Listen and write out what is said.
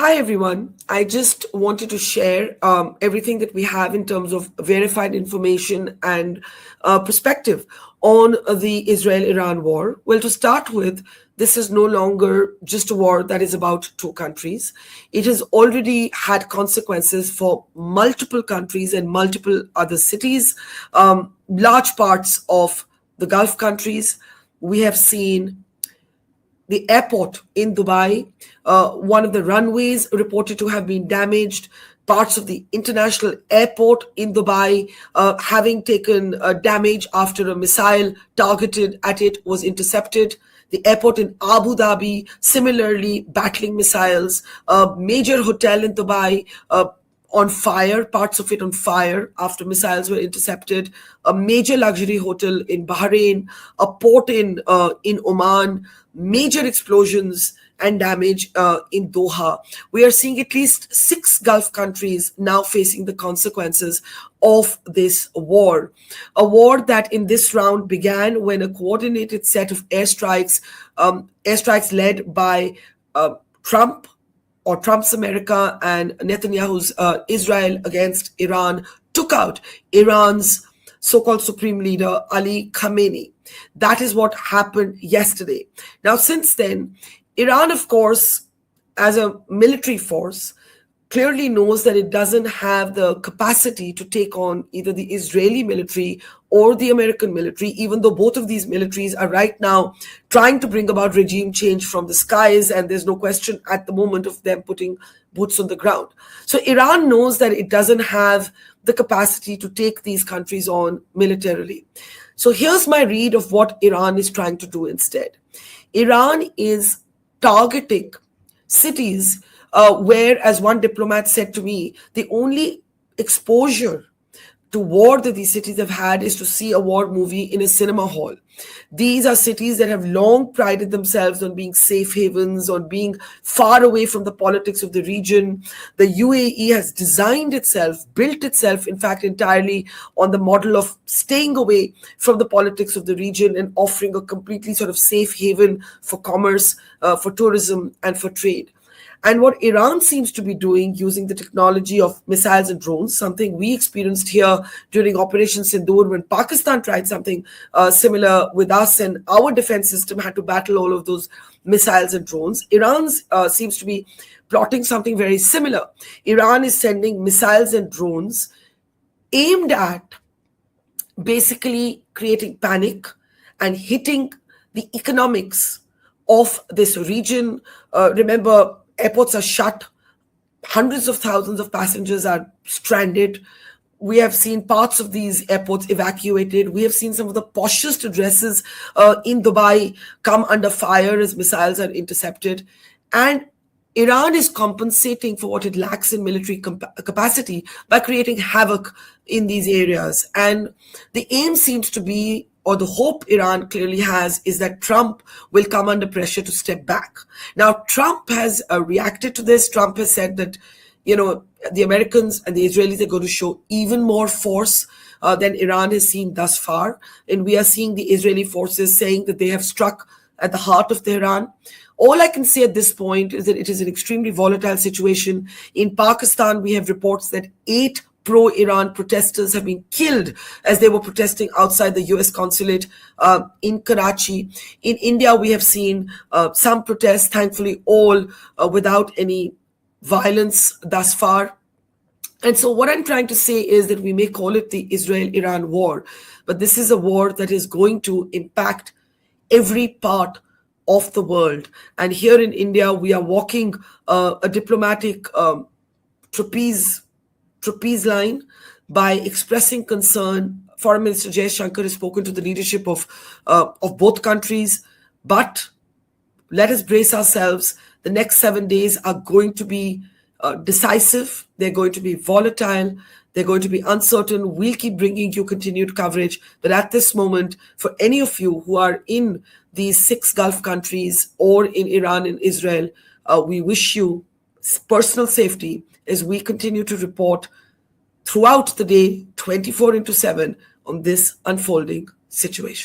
Hi, everyone. I just wanted to share everything that we have in terms of verified information and perspective on the Israel Iran war. Well, to start with, this is no longer just a war that is about two countries. It has already had consequences for multiple countries and multiple other cities, large parts of the Gulf countries. We have seen the airport in Dubai, one of the runways reported to have been damaged. Parts of the international airport in Dubai having taken damage after a missile targeted at it was intercepted. The airport in Abu Dhabi, similarly battling missiles. A major hotel in Dubai on fire, parts of it on fire after missiles were intercepted. A major luxury hotel in Bahrain, a port in Oman, major explosions and damage in Doha. We are seeing at least six Gulf countries now facing the consequences of this war. A war that in this round began when a coordinated set of airstrikes led by Trump or Trump's America and Netanyahu's Israel against Iran took out Iran's so-called supreme leader, Ali Khamenei. That is what happened yesterday. Now, since then, Iran, of course, as a military force, clearly knows that it doesn't have the capacity to take on either the Israeli military or the American military, even though both of these militaries are right now trying to bring about regime change from the skies, and there's no question at the moment of them putting boots on the ground. So Iran knows that it doesn't have the capacity to take these countries on militarily. So here's my read of what Iran is trying to do instead. Iran is targeting cities where, as one diplomat said to me, the only exposure to war that these cities have had is to see a war movie in a cinema hall. These are cities that have long prided themselves on being safe havens, on being far away from the politics of the region. The UAE has designed itself, built itself, in fact, entirely on the model of staying away from the politics of the region and offering a completely sort of safe haven for commerce, for tourism, and for trade. And what Iran seems to be doing using the technology of missiles and drones, something we experienced here during Operation Sindoor when Pakistan tried something similar with us and our defense system had to battle all of those missiles and drones. Iran seems to be plotting something very similar. Iran is sending missiles and drones aimed at basically creating panic and hitting the economics of this region. Remember, airports are shut. Hundreds of thousands of passengers are stranded. We have seen parts of these airports evacuated. We have seen some of the poshest addresses in Dubai come under fire as missiles are intercepted. And Iran is compensating for what it lacks in military capacity by creating havoc in these areas. And the aim seems to be, or the hope Iran clearly has, is that Trump will come under pressure to step back. Now, Trump has reacted to this. Trump has said that, the Americans and the Israelis are going to show even more force than Iran has seen thus far. And we are seeing the Israeli forces saying that they have struck at the heart of Tehran. All I can say at this point is that it is an extremely volatile situation. In Pakistan, we have reports that 8 pro-Iran protesters have been killed as they were protesting outside the US consulate in Karachi. In India, we have seen some protests, thankfully all without any violence thus far. And so what I'm trying to say is that we may call it the Israel-Iran war, but this is a war that is going to impact every part of the world. And here in India, we are walking a diplomatic trapeze line by expressing concern. Foreign Minister Jay Shankar has spoken to the leadership of both countries, but let us brace ourselves. The next 7 days are going to be decisive. They're going to be volatile. They're going to be uncertain. We'll keep bringing you continued coverage. But at this moment, for any of you who are in these 6 Gulf countries or in Iran and Israel, we wish you personal safety as we continue to report throughout the day, 24/7, on this unfolding situation.